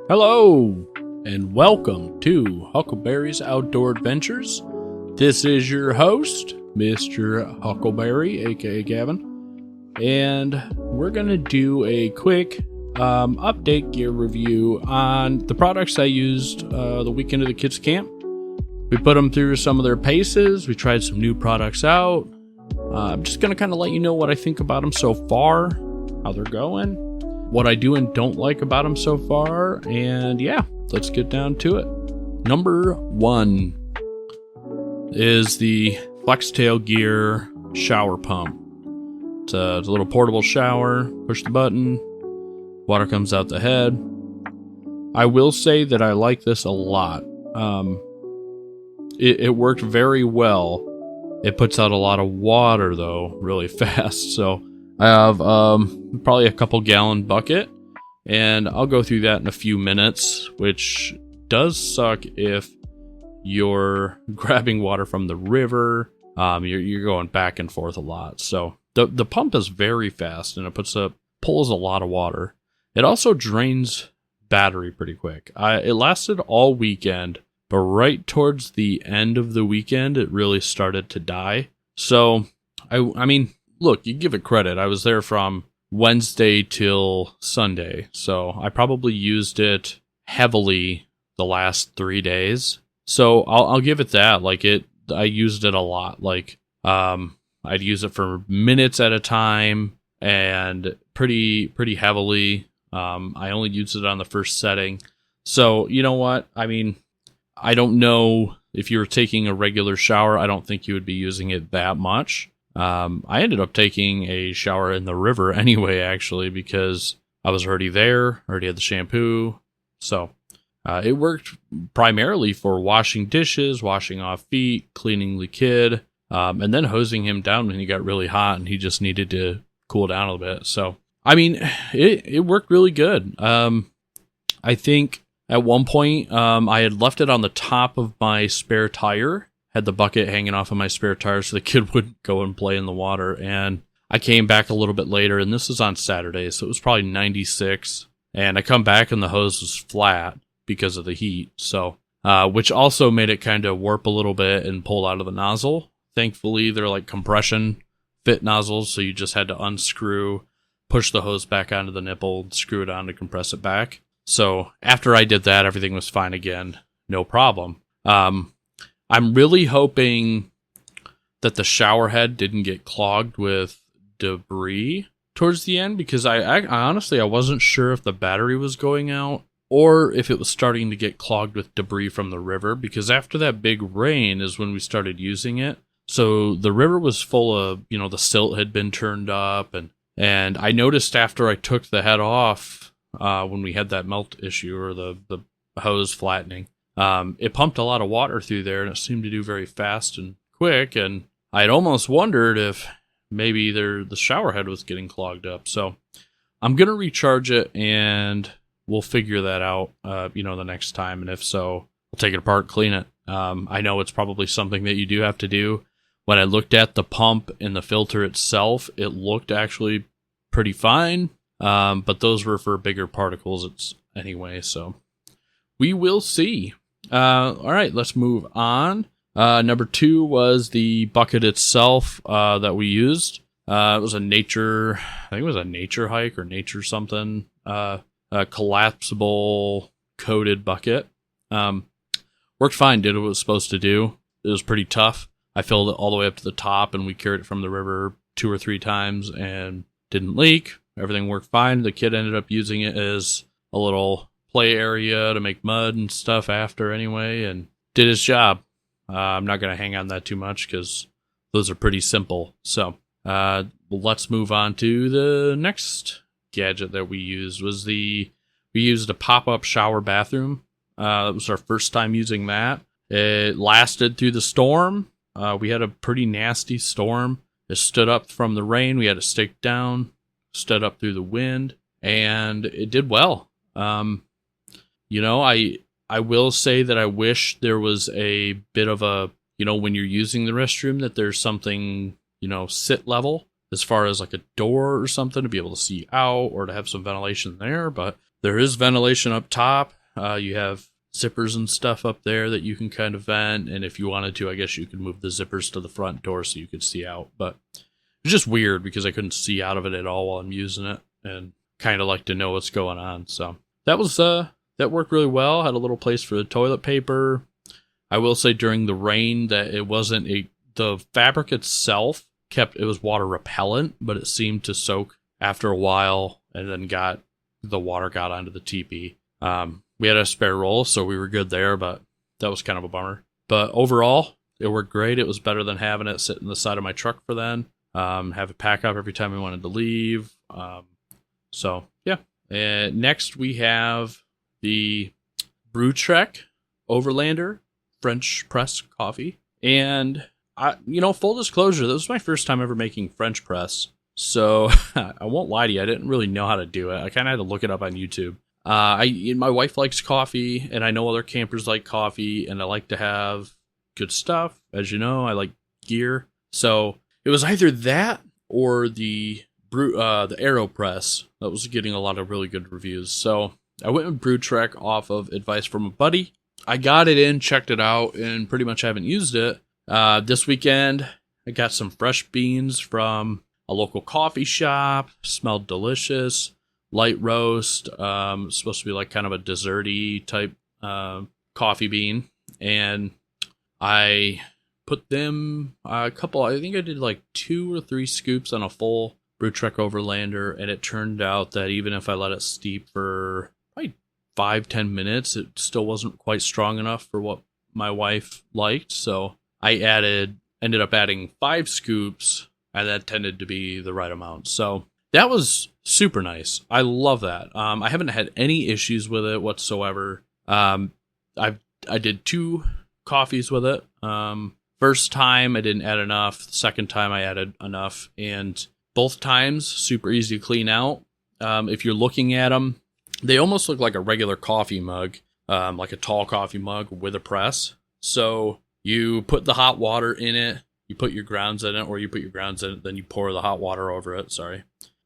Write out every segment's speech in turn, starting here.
Hello, and welcome to Huckleberry's Outdoor Adventures. This is your host, Mr. Huckleberry, aka Gavin, and we're going to do a quick update gear review on the products I used the weekend of the kids' camp. We put them through some of their paces, we tried some new products out. I'm just going to kind of let you know what I think about them so far, how they're going, what I do and don't like about them so far, and yeah, let's get down to it. Number 1 is the Flextail Gear shower pump. It's a little portable shower, push the button, water comes out the head. I will say that I like this a lot. It worked very well. It puts out a lot of water though, really fast, so I have probably a couple gallon bucket, and I'll go through that in a few minutes, which does suck if you're grabbing water from the river. You're going back and forth a lot. So the pump is very fast, and it pulls a lot of water. It also drains battery pretty quick. It lasted all weekend, but right towards the end of the weekend, it really started to die. So I mean, look, you give it credit. I was there from Wednesday till Sunday, so I probably used it heavily the last 3 days. So I'll give it that. I used it a lot. I'd use it for minutes at a time and pretty heavily. I only used it on the first setting. So you know what? I mean, I don't know if you were taking a regular shower. I don't think you would be using it that much. I ended up taking a shower in the river anyway, actually, because I was already there, already had the shampoo. So it worked primarily for washing dishes, washing off feet, cleaning the kid, and then hosing him down when he got really hot and he just needed to cool down a little bit. So, I mean, it worked really good. I think at one point I had left it on the top of my spare tire. Had the bucket hanging off of my spare tire so the kid would go and play in the water. And I came back a little bit later, and this was on Saturday, so it was probably 96. And I come back, and the hose was flat because of the heat. So, which also made it kind of warp a little bit and pull out of the nozzle. Thankfully, they're like compression fit nozzles, so you just had to unscrew, push the hose back onto the nipple, screw it on to compress it back. So after I did that, everything was fine again. No problem. I'm really hoping that the shower head didn't get clogged with debris towards the end, because I honestly, I wasn't sure if the battery was going out or if it was starting to get clogged with debris from the river, because after that big rain is when we started using it. So the river was full of, the silt had been turned up, and I noticed after I took the head off, when we had that melt issue or the hose flattening, it pumped a lot of water through there, and it seemed to do very fast and quick, and I'd almost wondered if maybe the shower head was getting clogged up. So I'm going to recharge it, and we'll figure that out, the next time, and if so, I'll take it apart, clean it. I know it's probably something that you do have to do. When I looked at the pump and the filter itself, it looked actually pretty fine, but those were for bigger particles anyway, so we will see. All right, let's move on. Number 2 was the bucket itself that we used. It was I think it was a nature hike or nature something. A collapsible coated bucket. Worked fine, did what it was supposed to do. It was pretty tough. I filled it all the way up to the top, and we carried it from the river 2 or 3 times and didn't leak. Everything worked fine. The kid ended up using it as a little play area to make mud and stuff after anyway, and did his job. I'm not going to hang on that too much because those are pretty simple. So let's move on to the next gadget that we used. We used a pop-up shower bathroom. It was our first time using that. It lasted through the storm. We had a pretty nasty storm. It stood up from the rain. We had it staked down, stood up through the wind, and it did well. I will say that I wish there was a bit of a, when you're using the restroom, that there's something, sit level as far as like a door or something to be able to see out or to have some ventilation there. But there is ventilation up top. You have zippers and stuff up there that you can kind of vent, and if you wanted to, I guess you could move the zippers to the front door so you could see out. But it's just weird because I couldn't see out of it at all while I'm using it, and kind of like to know what's going on. So that worked really well. Had a little place for the toilet paper. I will say during the rain that it wasn't the fabric itself it was water repellent, but it seemed to soak after a while, and then the water got onto the teepee. We had a spare roll, so we were good there, but that was kind of a bummer. But overall, it worked great. It was better than having it sit in the side of my truck for then. Have it pack up every time we wanted to leave. So, yeah. And next we have the Brew Trek Overlander French press coffee. And, full disclosure, this was my first time ever making French press. So, I won't lie to you, I didn't really know how to do it. I kind of had to look it up on YouTube. My wife likes coffee, and I know other campers like coffee, and I like to have good stuff. As you know, I like gear. So it was either that or the AeroPress that was getting a lot of really good reviews. So I went with Brew Trek off of advice from a buddy. I got it in, checked it out, and pretty much haven't used it. This weekend, I got some fresh beans from a local coffee shop. Smelled delicious. Light roast, supposed to be like kind of a desserty type coffee bean, and I put them I think I did like 2 or 3 scoops on a full Brew Trek Overlander, and it turned out that even if I let it steep for probably 5-10 minutes, it still wasn't quite strong enough for what my wife liked, so I ended up adding 5 scoops, and that tended to be the right amount. So that was super nice. I love that. I haven't had any issues with it whatsoever. I did 2 coffees with it. First time I didn't add enough. Second time I added enough, and both times super easy to clean out. If you're looking at them, they almost look like a regular coffee mug, like a tall coffee mug with a press. So you put the hot water in it, you put your grounds in it, or you put your grounds in it, then you pour the hot water over it.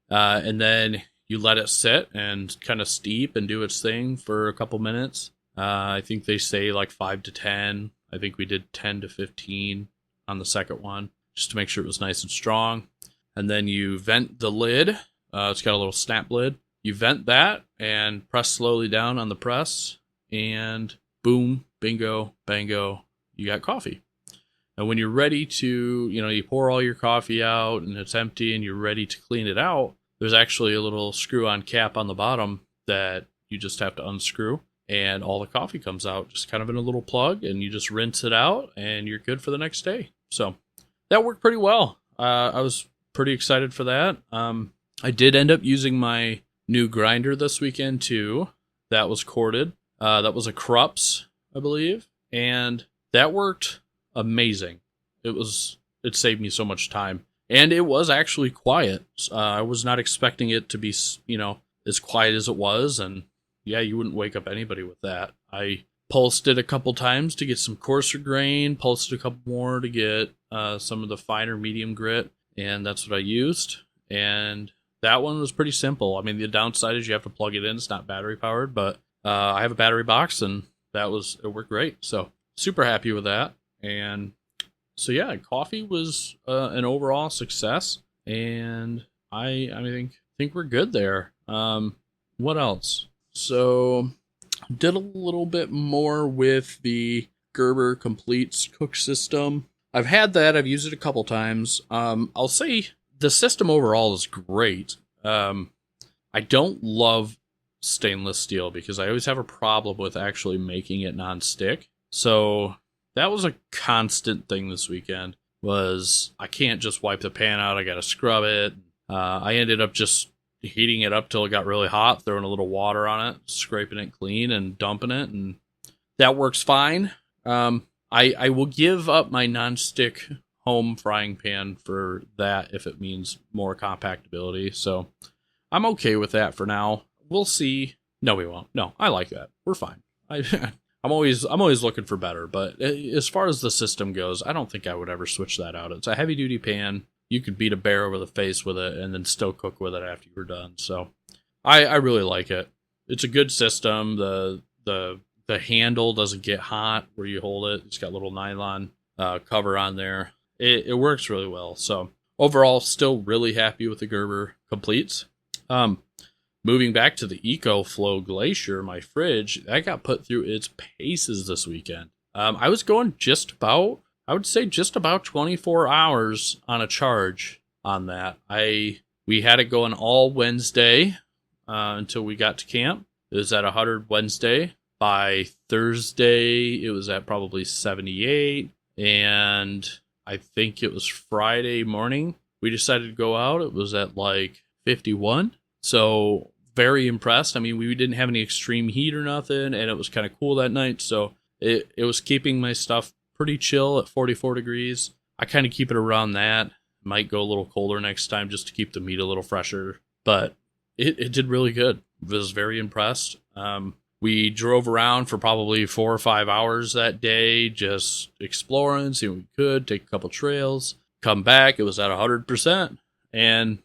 And then you let it sit and kind of steep and do its thing for a couple minutes. I think they say like 5 to 10. I think we did 10 to 15 on the second one, just to make sure it was nice and strong. And then you vent the lid. It's got a little snap lid. You vent that and press slowly down on the press, and boom, bingo, bango, you got coffee. And when you're ready to, you pour all your coffee out and it's empty and you're ready to clean it out, there's actually a little screw-on cap on the bottom that you just have to unscrew, and all the coffee comes out just kind of in a little plug, and you just rinse it out and you're good for the next day. So that worked pretty well. I was pretty excited for that. I did end up using my new grinder this weekend too. That was corded. That was a Krups, I believe, and that worked amazing. It saved me so much time, and it was actually quiet. I was not expecting it to be, as quiet as it was, and yeah, you wouldn't wake up anybody with that. I pulsed it a couple times to get some coarser grain, pulsed it a couple more to get some of the finer medium grit, and that's what I used. And that one was pretty simple. I mean, the downside is you have to plug it in. It's not battery powered, but I have a battery box, and it worked great. So super happy with that. And so yeah, coffee was an overall success, and I think we're good there. What else? So did a little bit more with the Gerber Completes cook system. I've had that. I've used it a couple times. I'll say the system overall is great. I don't love stainless steel because I always have a problem with actually making it non-stick. So that was a constant thing this weekend, was I can't just wipe the pan out. I got to scrub it. I ended up just heating it up till it got really hot, throwing a little water on it, scraping it clean and dumping it. And that works fine. I will give up my non-stick home frying pan for that if it means more compactability. So I'm okay with that for now. We'll see. No, we won't. No, I like that. We're fine. I'm always looking for better, but as far as the system goes, I don't think I would ever switch that out. It's a heavy duty pan. You could beat a bear over the face with it and then still cook with it after you're done. So I really like it. It's a good system. The the handle doesn't get hot where you hold it. It's got a little nylon cover on there. It works really well. So overall, still really happy with the Gerber Completes. Moving back to the EcoFlow Glacier, my fridge, that got put through its paces this weekend. I was going just about 24 hours on a charge on that. We had it going all Wednesday until we got to camp. It was at 100 Wednesday. By Thursday, it was at probably 78. And I think it was Friday morning we decided to go out. It was at like 51. So very impressed. I mean, we didn't have any extreme heat or nothing, and it was kind of cool that night. So it was keeping my stuff pretty chill at 44 degrees. I kind of keep it around that. Might go a little colder next time just to keep the meat a little fresher. But it did really good. Was very impressed. We drove around for probably 4 or 5 hours that day, just exploring, seeing what we could, take a couple trails, come back. It was at 100%, and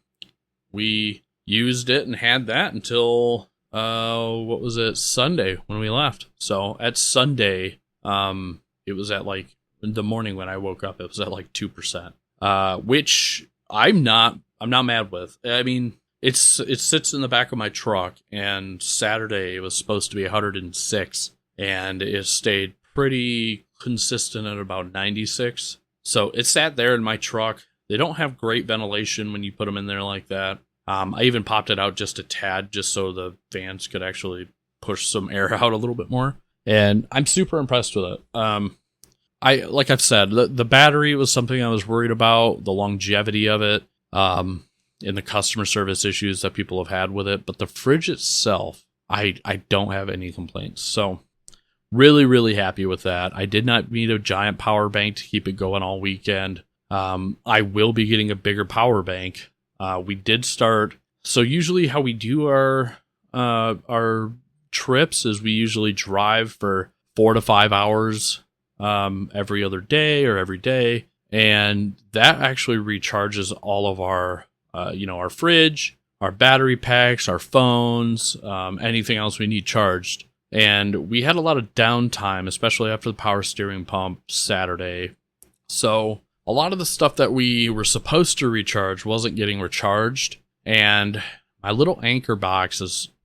we used it and had that until, what was it, Sunday when we left. So at Sunday, it was at like, in the morning when I woke up, it was at like 2%, which I'm not mad with. I mean, it sits in the back of my truck, and Saturday it was supposed to be 106, and it stayed pretty consistent at about 96. So it sat there in my truck. They don't have great ventilation when you put them in there like that. I even popped it out just a tad, just so the fans could actually push some air out a little bit more. And I'm super impressed with it. Like I've said, the battery was something I was worried about, the longevity of it, and the customer service issues that people have had with it. But the fridge itself, I don't have any complaints. So really, really happy with that. I did not need a giant power bank to keep it going all weekend. I will be getting a bigger power bank. We did start. So usually how we do our trips is we usually drive for 4 to 5 hours every other day or every day. And that actually recharges all of our fridge, our battery packs, our phones, anything else we need charged. And we had a lot of downtime, especially after the power steering pump Saturday. So a lot of the stuff that we were supposed to recharge wasn't getting recharged. And my little anchor box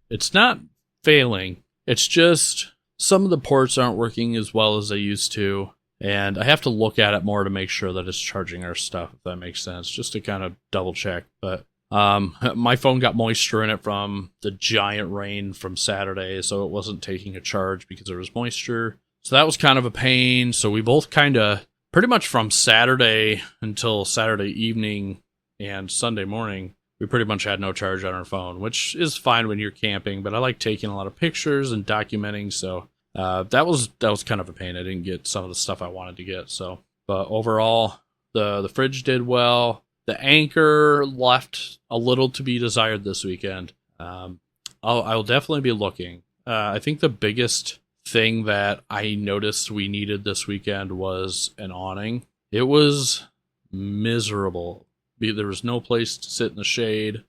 it's not failing. It's just some of the ports aren't working as well as they used to. And I have to look at it more to make sure that it's charging our stuff, if that makes sense, just to kind of double check. But my phone got moisture in it from the giant rain from Saturday, so it wasn't taking a charge because there was moisture. So that was kind of a pain. So we both kind of, pretty much from Saturday until Saturday evening and Sunday morning, we pretty much had no charge on our phone, which is fine when you're camping, but I like taking a lot of pictures and documenting, so that was kind of a pain. I didn't get some of the stuff I wanted to get. So, but overall, the fridge did well. The anchor left a little to be desired this weekend. I'll definitely be looking. I think the biggest thing that I noticed we needed this weekend was an awning. It was miserable. There was no place to sit in the shade.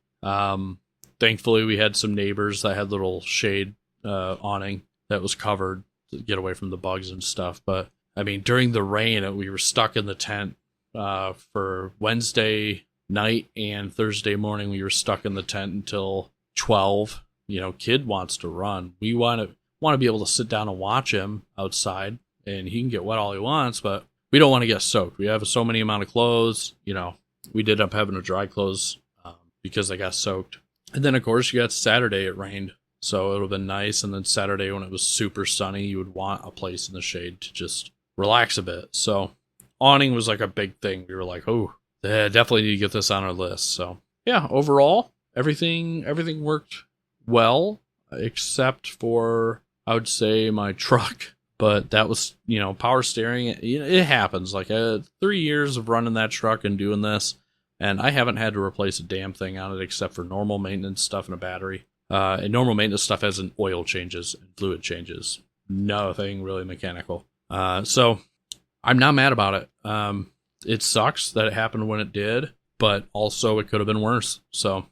Thankfully, we had some neighbors that had little shade awning that was covered to get away from the bugs and stuff. But I mean, during the rain, we were stuck in the tent for Wednesday night and Thursday morning. We were stuck in the tent until 12. Kid wants to run. We want to be able to sit down and watch him outside, and he can get wet all he wants, but we don't want to get soaked. We have so many amount of clothes. We did end up having to dry clothes because they got soaked. And then, of course, you got Saturday, it rained. So it would have been nice. And then Saturday, when it was super sunny, you would want a place in the shade to just relax a bit. So awning was like a big thing. We were like, oh, definitely need to get this on our list. So yeah, overall, everything worked well, except for, I would say, my truck. But that was, power steering. It happens. Like 3 years of running that truck and doing this, and I haven't had to replace a damn thing on it except for normal maintenance stuff and a battery. And normal maintenance stuff has an oil changes and fluid changes. Nothing really mechanical. So I'm not mad about it. It sucks that it happened when it did, but also it could have been worse. So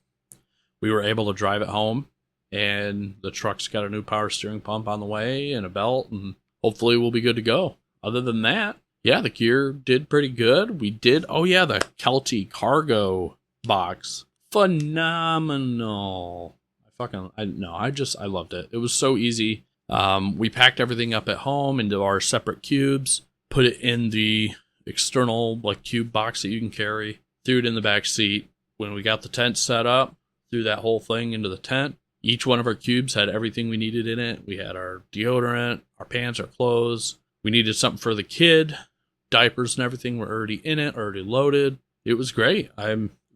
we were able to drive it home, and the truck's got a new power steering pump on the way and a belt, and hopefully we'll be good to go. Other than that, yeah, the gear did pretty good. We did, oh yeah, the Kelty cargo box. Phenomenal. I loved it. It was so easy. We packed everything up at home into our separate cubes, put it in the external like cube box that you can carry, threw it in the back seat. When we got the tent set up, threw that whole thing into the tent. Each one of our cubes had everything we needed in it. We had our deodorant, our pants, our clothes. We needed something for the kid. Diapers and everything were already in it, already loaded. It was great.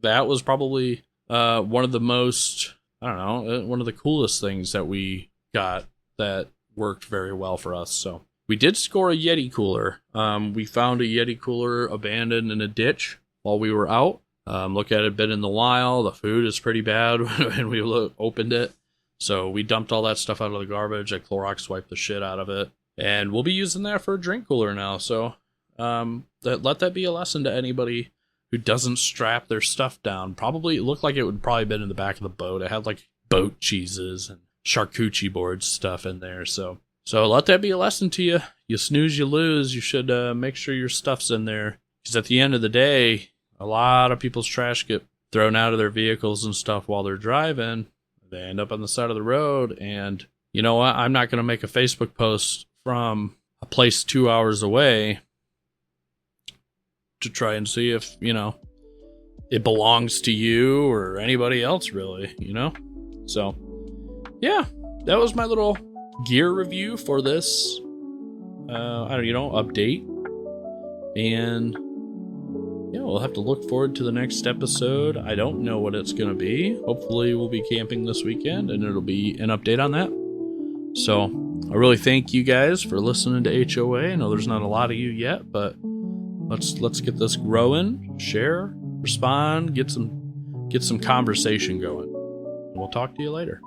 That was probably one of the most, one of the coolest things that we got that worked very well for us. So we did score a Yeti cooler. We found a Yeti cooler abandoned in a ditch while we were out. Look at it, been in the wild. The food is pretty bad when we opened it. So we dumped all that stuff out of the garbage. I Clorox wiped the shit out of it. And we'll be using that for a drink cooler now. So let that be a lesson to anybody who doesn't strap their stuff down. Probably, it looked like it would probably been in the back of the boat. It had like boat cheeses and charcuterie board stuff in there. So let that be a lesson to you. You snooze, you lose. You should make sure your stuff's in there. Because at the end of the day, a lot of people's trash get thrown out of their vehicles and stuff while they're driving. They end up on the side of the road. And you know what? I'm not going to make a Facebook post from a place 2 hours away to try and see if, it belongs to you or anybody else, really, So, yeah, that was my little gear review for this, update. And yeah, we'll have to look forward to the next episode. I don't know what it's going to be. Hopefully we'll be camping this weekend and it'll be an update on that. So I really thank you guys for listening to HOA. I know there's not a lot of you yet, but let's get this growing, share, respond, get some conversation going. And we'll talk to you later.